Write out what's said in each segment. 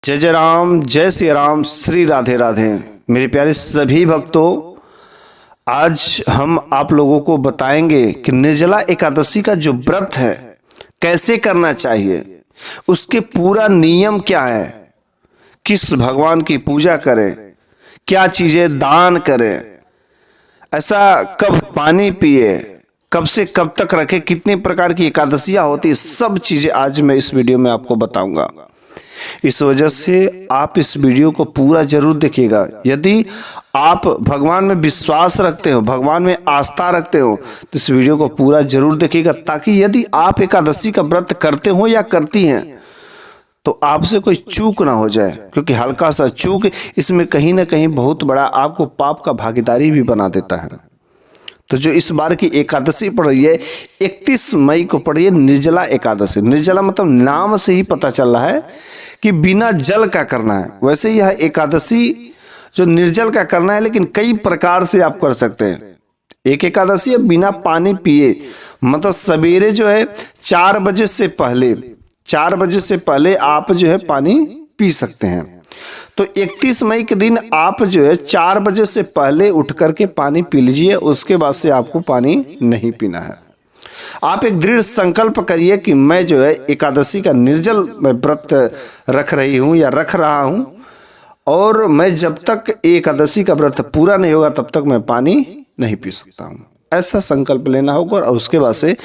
जय जय राम, जय श्री राम, श्री राधे राधे। मेरे प्यारे सभी भक्तों, आज हम आप लोगों को बताएंगे कि निर्जला एकादशी का जो व्रत है कैसे करना चाहिए, उसके पूरा नियम क्या है, किस भगवान की पूजा करें, क्या चीजें दान करें, ऐसा कब पानी पिए, कब से कब तक रखे, कितने प्रकार की एकादशियां होती, सब चीजें आज मैं इस वीडियो में आपको बताऊंगा। इस वजह से आप इस वीडियो को पूरा जरूर देखिएगा। यदि आप भगवान में विश्वास रखते हो, भगवान में आस्था रखते हो, तो इस वीडियो को पूरा जरूर देखिएगा, ताकि यदि आप एकादशी का व्रत करते हो या करती हैं तो आपसे कोई चूक ना हो जाए, क्योंकि हल्का सा चूक इसमें कहीं ना कहीं बहुत बड़ा आपको पाप का भागीदारी भी बना देता है। तो जो इस बार की एकादशी पड़ रही है 31 मई को पड़ रही है निर्जला एकादशी। निर्जला मतलब नाम से ही पता चल रहा है कि बिना जल का करना है। वैसे यह एकादशी जो निर्जल का करना है, लेकिन कई प्रकार से आप कर सकते हैं। एक एकादशी है बिना पानी पिए, मतलब सवेरे जो है 4 बजे से पहले आप जो है पानी पी सकते हैं। तो 31 मई के दिन आप जो है 4 बजे से पहले उठ करके पानी पी लीजिए, उसके बाद से आपको पानी नहीं पीना है। आप एक दृढ़ संकल्प करिए कि मैं जो है एकादशी का निर्जल व्रत रख रही हूं या रख रहा हूं, और मैं जब तक एकादशी का व्रत पूरा नहीं होगा तब तक मैं पानी नहीं पी सकता हूं। ऐसा संकल्प लेना होगा और उसके बाद से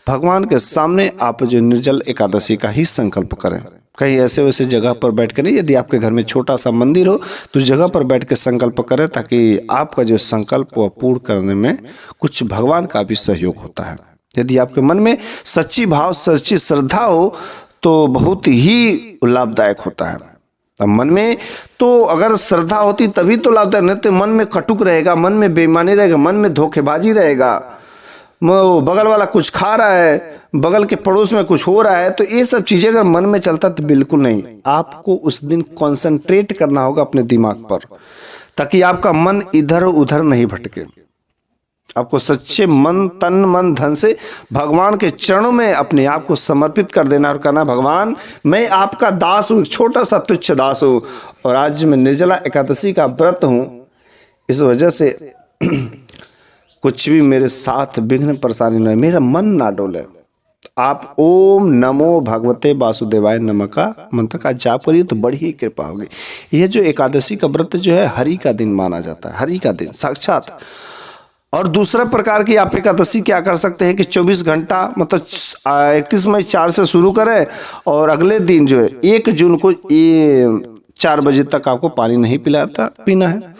भगवान के सामने आप जो निर्जल एकादशी का ही संकल्प करें। कहीं ऐसे वैसे जगह पर बैठ के नहीं, यदि आपके घर में छोटा सा मंदिर हो तो जगह पर बैठ के संकल्प करें, ताकि आपका जो संकल्प वह पूर्ण करने में कुछ भगवान का भी सहयोग होता है। यदि आपके मन में सच्ची भाव, सच्ची श्रद्धा हो तो बहुत ही लाभदायक होता है। अब मन में तो अगर श्रद्धा होती तभी तो लाभदायक, नहीं तो मन में कटुक रहेगा, मन में बेईमानी रहेगा, मन में धोखेबाजी रहेगा, बगल वाला कुछ खा रहा है, बगल के पड़ोस में कुछ हो रहा है, तो ये सब चीजें अगर मन में चलता तो बिल्कुल नहीं। आपको उस दिन कंसंट्रेट करना होगा अपने दिमाग पर, ताकि आपका मन इधर उधर नहीं भटके। आपको सच्चे मन, तन मन धन से भगवान के चरणों में अपने आप को समर्पित कर देना और कहना, भगवान मैं आपका दास हूँ, छोटा सा तुच्छ दास हूँ, और आज मैं निर्जला एकादशी का व्रत हूँ, इस वजह से कुछ भी मेरे साथ विघ्न परेशानी न, मेरा मन ना डोले। आप ओम नमो भगवते वासुदेवाय नमः का मंत्र का जाप करिए तो बड़ी ही कृपा होगी। यह जो एकादशी का व्रत जो है हरि का दिन माना जाता है, हरि का दिन साक्षात। और दूसरा प्रकार की आप एकादशी क्या कर सकते हैं कि 24 घंटा मतलब 31 मई 4 से शुरू करें और अगले दिन जो है 1 जून को 4 बजे तक आपको पानी नहीं पीना है।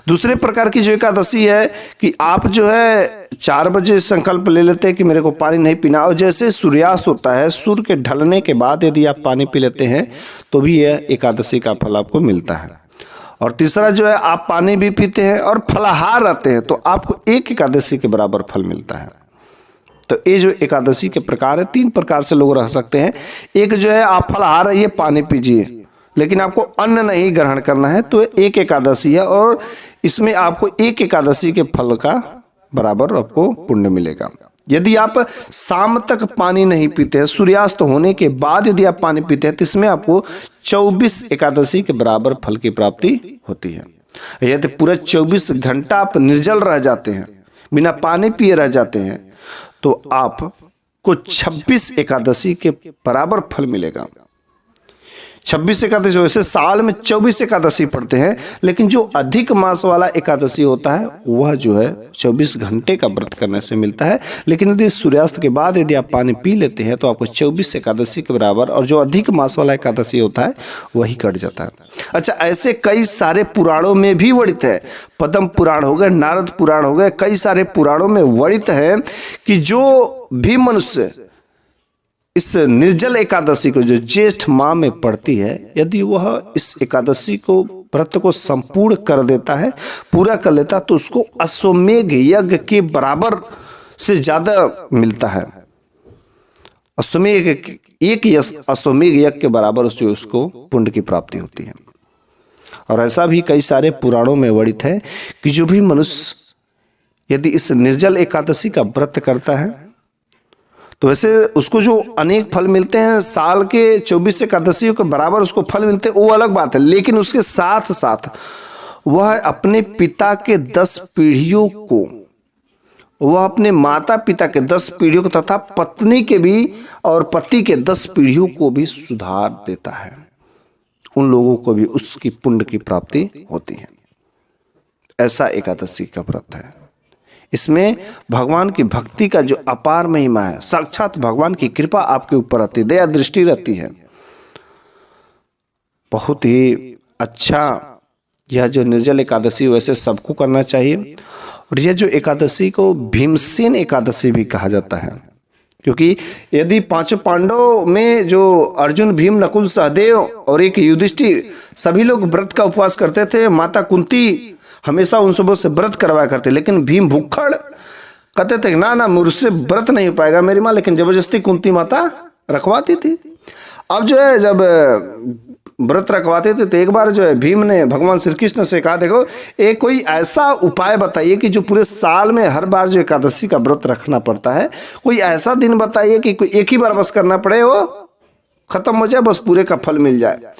दूसरे प्रकार की जो एकादशी है कि आप जो है 4 बजे संकल्प ले लेते हैं कि मेरे को पानी नहीं पीना, और जैसे सूर्यास्त होता है, सूर्य के ढलने के बाद यदि आप पानी पी लेते हैं तो भी यह एकादशी का फल आपको मिलता है। और तीसरा जो है आप पानी भी पीते हैं और फलाहार रहते हैं तो आपको एक एकादशी के बराबर फल मिलता है। तो ये जो एकादशी के प्रकार है, 3 प्रकार से लोग रह सकते हैं। एक जो है आप फलाहार रहिए, पानी पीजिए, लेकिन आपको अन्न नहीं ग्रहण करना है, तो एक एकादशी है और इसमें आपको एक एकादशी के फल का बराबर आपको पुण्य मिलेगा। यदि आप शाम तक पानी नहीं पीते हैं, सूर्यास्त होने के बाद यदि आप पानी पीते हैं तो इसमें आपको 24 एकादशी के बराबर फल की प्राप्ति होती है। यदि पूरा 24 घंटा आप निर्जल रह जाते हैं, बिना पानी पिए रह जाते हैं, तो आपको 26 एकादशी के बराबर फल मिलेगा। 26 एकादशी, वैसे साल में 24 एकादशी पड़ते हैं, लेकिन जो अधिक मास वाला एकादशी होता है वह जो है 24 घंटे का व्रत करने से मिलता है। लेकिन यदि सूर्यास्त के बाद यदि आप पानी पी लेते हैं तो आपको 24 एकादशी के बराबर, और जो अधिक मास वाला एकादशी होता है वही कट जाता है। अच्छा, ऐसे कई सारे पुराणों में भी वर्णित है, पद्म पुराण हो गए, नारद पुराण हो गए, कई सारे पुराणों में वर्णित है कि जो भी मनुष्य इस निर्जल एकादशी को जो ज्येष्ठ माह में पड़ती है, यदि वह इस एकादशी को व्रत को संपूर्ण कर देता है, पूरा कर लेता, तो उसको अश्वमेघ यज्ञ के बराबर से ज्यादा मिलता है। एक अश्वमेघ यज्ञ के बराबर उसको पुण्य की प्राप्ति होती है। और ऐसा भी कई सारे पुराणों में वर्णित है कि जो भी मनुष्य यदि इस निर्जल एकादशी का व्रत करता है तो वैसे उसको जो अनेक फल मिलते हैं, साल के 24 एकादशियों के बराबर उसको फल मिलते हैं, वो अलग बात है। लेकिन उसके साथ साथ वह अपने पिता के 10 पीढ़ियों को, वह अपने माता पिता के 10 पीढ़ियों को तथा पत्नी के भी और पति के 10 पीढ़ियों को भी सुधार देता है। उन लोगों को भी उसकी पुण्य की प्राप्ति होती है। ऐसा एकादशी का व्रत है। इसमें भगवान की भक्ति का जो अपार महिमा है, साक्षात भगवान की कृपा आपके ऊपर रहती है, दया दृष्टि रहती है। बहुत ही अच्छा यह जो निर्जल एकादशी वैसे सबको करना चाहिए। और यह जो एकादशी को भीमसेन एकादशी भी कहा जाता है, क्योंकि यदि 5 पांडवों में जो अर्जुन, भीम, नकुल, सहदेव और एक युधिष्ठिर, सभी लोग व्रत का उपवास करते थे। माता कुंती हमेशा उन सबों से व्रत करवाया करते, लेकिन भीम भुक्खड़ कहते थे ना मुझसे व्रत नहीं हो पाएगा मेरी माँ, लेकिन जबरदस्ती कुंती माता रखवाती थी। अब जो है जब व्रत रखवाते थे तो एक बार जो है भीम ने भगवान श्री कृष्ण से कहा, देखो एक कोई ऐसा उपाय बताइए कि जो पूरे साल में हर बार जो एकादशी का व्रत रखना पड़ता है, कोई ऐसा दिन बताइए कि कोई एक ही बार बस करना पड़े, वो खत्म हो जाए, बस पूरे का फल मिल जाए।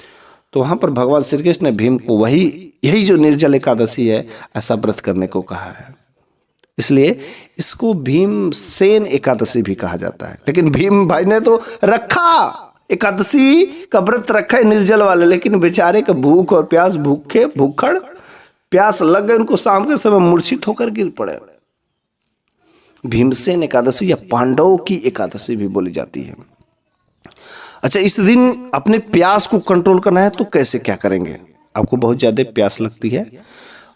तो वहां पर भगवान श्री कृष्ण ने भीम को यही जो निर्जल एकादशी है ऐसा व्रत करने को कहा है। इसलिए इसको भीमसेन एकादशी भी कहा जाता है। लेकिन भीम भाई ने तो रखा, एकादशी का व्रत रखा है निर्जल वाले, लेकिन बेचारे का भूख और प्यास, भूखे भूखड़ प्यास लग गए उनको, शाम के समय मूर्छित होकर गिर पड़े। भीमसेन एकादशी या पांडवों की एकादशी भी बोली जाती है। अच्छा, इस दिन अपने प्यास को कंट्रोल करना है तो कैसे क्या करेंगे? आपको बहुत ज्यादा प्यास लगती है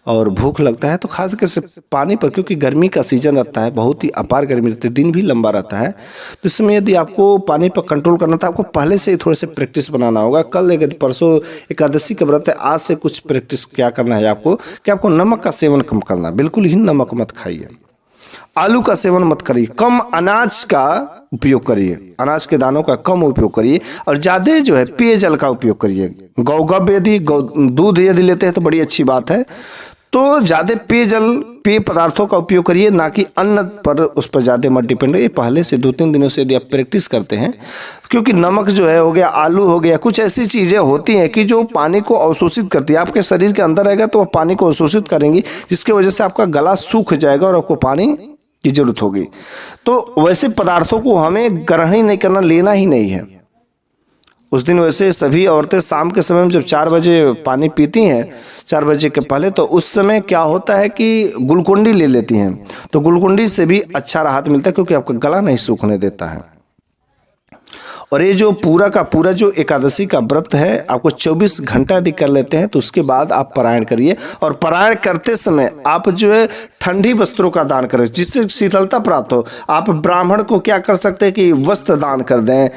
और भूख लगता है तो खास करके पानी पर, क्योंकि गर्मी का सीजन रहता है, बहुत ही अपार गर्मी रहती है, दिन भी लंबा रहता है, तो इस समय यदि आपको पानी पर कंट्रोल करना था, आपको पहले से ही थोड़े से प्रैक्टिस बनाना होगा। कल यदि परसों एकादशी का व्रत है, आज से कुछ प्रैक्टिस क्या करना है आपको कि आपको नमक का सेवन कम करना, बिल्कुल ही नमक मत खाइए, आलू का सेवन मत करिए, कम अनाज का उपयोग करिए, अनाज के दानों का कम उपयोग करिए, और ज्यादा जो है पेयजल का उपयोग करिए। गौगब यदि दूध यदि लेते हैं तो बड़ी अच्छी बात है, तो ज्यादा पेय पदार्थों का उपयोग करिए, ना कि अन्न पर उस पर ज्यादा मत डिपेंड रहिए। पहले से 2-3 दिनों से यदि आप प्रैक्टिस करते हैं, क्योंकि नमक जो है हो गया, आलू हो गया, कुछ ऐसी चीजें होती हैं कि जो पानी को अवशोषित करती है, आपके शरीर के अंदर रहेगा तो वह पानी को अवशोषित करेंगी, जिसकी वजह से आपका गला सूख जाएगा और आपको पानी की जरूरत होगी। तो वैसे पदार्थों को हमें ग्रहण ही नहीं करना, लेना ही नहीं है। उस दिन वैसे सभी औरतें शाम के समय में जब 4 बजे पानी पीती हैं, 4 बजे के पहले, तो उस समय क्या होता है कि ग्लूकोन डी ले लेती हैं, तो ग्लूकोन डी से भी अच्छा राहत मिलता है, क्योंकि आपका गला नहीं सूखने देता है। और ये जो पूरा का पूरा जो एकादशी का व्रत है, आपको 24 घंटा यदि कर लेते हैं तो उसके बाद आप पारायण करिए। और पारायण करते समय आप जो है ठंडी वस्त्रों का दान करें, जिससे शीतलता प्राप्त हो। आप ब्राह्मण को क्या कर सकते हैं कि वस्त्र दान कर दें,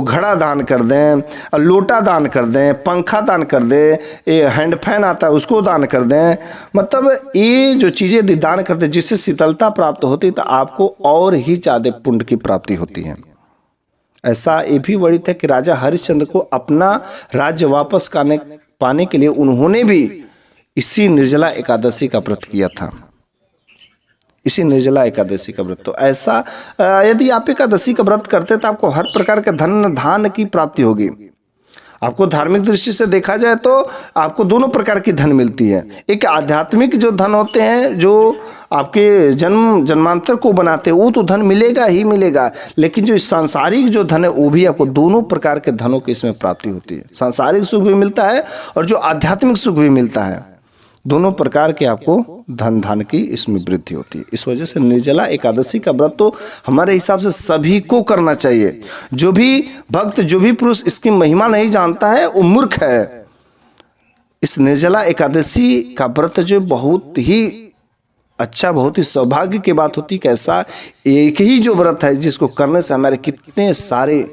घड़ा दान कर दें, लोटा दान कर दें, पंखा दान कर दें, ये हैंड फैन आता है उसको दान कर दें। मतलब ये जो चीज़ें यदि दान कर दें जिससे शीतलता प्राप्त होती है, तो आपको और ही ज़्यादा पुण्य की प्राप्ति होती है। ऐसा ये भी वर्णित है कि राजा हरिश्चंद्र को अपना राज्य वापस पाने के लिए उन्होंने भी इसी निर्जला एकादशी का व्रत किया था, इसी निर्जला एकादशी का व्रत। तो ऐसा यदि आप एकादशी का व्रत करते तो आपको हर प्रकार के धन धान की प्राप्ति होगी। आपको धार्मिक दृष्टि से देखा जाए तो आपको दोनों प्रकार की धन मिलती है। एक आध्यात्मिक जो धन होते हैं, जो आपके जन्मांतर को बनाते हैं, वो तो धन मिलेगा ही मिलेगा, लेकिन जो सांसारिक जो धन है वो भी आपको दोनों प्रकार के धनों की इसमें प्राप्ति होती है। सांसारिक सुख भी मिलता है और जो आध्यात्मिक सुख भी मिलता है, दोनों प्रकार के आपको धन की इसमें वृद्धि होती है। इस वजह से निर्जला एकादशी का व्रत तो हमारे हिसाब से सभी को करना चाहिए। जो भी भक्त, जो भी पुरुष इसकी महिमा नहीं जानता है वो मूर्ख है। इस निर्जला एकादशी का व्रत जो बहुत ही अच्छा, बहुत ही सौभाग्य की बात होती है कि ऐसा एक ही जो व्रत है जिसको करने से हमारे कितने सारे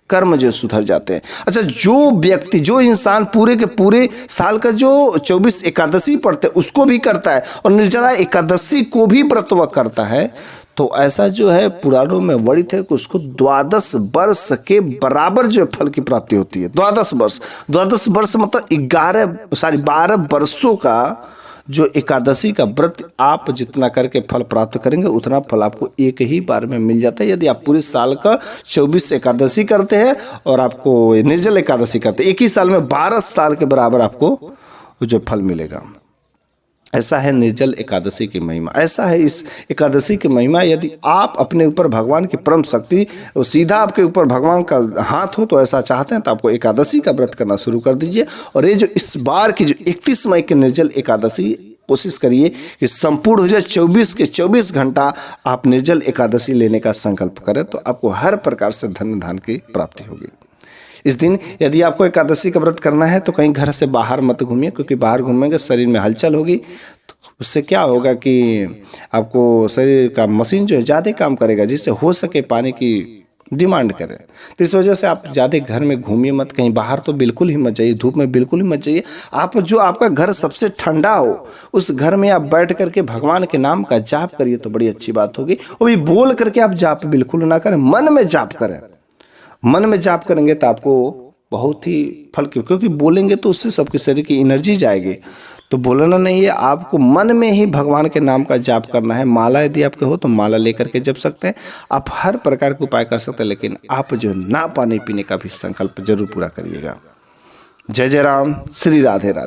कर्म जो सुधर जाते हैं। अच्छा, जो व्यक्ति, जो इंसान पूरे के पूरे साल का जो 24 एकादशी पढ़ते उसको भी करता है और निर्जला एकादशी को भी व्रत करता है, तो ऐसा जो है पुराणों में वर्णित है कि उसको 12 वर्ष के बराबर जो फल की प्राप्ति होती है। 12 वर्ष मतलब 12 वर्षों का जो एकादशी का व्रत आप जितना करके फल प्राप्त करेंगे उतना फल आपको एक ही बार में मिल जाता है। यदि आप पूरे साल का 24 एकादशी करते हैं और आपको निर्जल एकादशी करते हैं, एक ही साल में 12 साल के बराबर आपको जो फल मिलेगा। ऐसा है निर्जल एकादशी की महिमा, ऐसा है इस एकादशी की महिमा। यदि आप अपने ऊपर भगवान की परम शक्ति सीधा आपके ऊपर भगवान का हाथ हो तो ऐसा चाहते हैं तो आपको एकादशी का व्रत करना शुरू कर दीजिए। और ये जो इस बार की जो 31 मई की निर्जल एकादशी, कोशिश करिए कि संपूर्ण हो जाए, 24 के 24 घंटा आप निर्जल एकादशी लेने का संकल्प करें तो आपको हर प्रकार से धन धान की प्राप्ति होगी। इस दिन यदि आपको एकादशी का व्रत करना है तो कहीं घर से बाहर मत घूमिए, क्योंकि बाहर घूमेंगे शरीर में हलचल होगी, तो उससे क्या होगा कि आपको शरीर का मशीन जो है ज़्यादा काम करेगा, जिससे हो सके पानी की डिमांड करें। तो इस वजह से आप ज़्यादा घर में घूमिए मत, कहीं बाहर तो बिल्कुल ही मत जाइए, धूप में बिल्कुल ही मत जाइए। आप जो आपका घर सबसे ठंडा हो उस घर में आप बैठ करके भगवान के नाम का जाप करिए तो बड़ी अच्छी बात होगी। वो भी बोल करके आप जाप बिल्कुल ना करें, मन में जाप करें। मन में जाप करेंगे तो आपको बहुत ही फल, क्योंकि बोलेंगे तो उससे सबके शरीर की एनर्जी जाएगी। तो बोलना नहीं है, आपको मन में ही भगवान के नाम का जाप करना है। माला यदि आपके हो तो माला लेकर के जप सकते हैं, आप हर प्रकार के उपाय कर सकते हैं, लेकिन आप जो ना पानी पीने का भी संकल्प जरूर पूरा करिएगा। जय जय राम, श्री राधे राधे।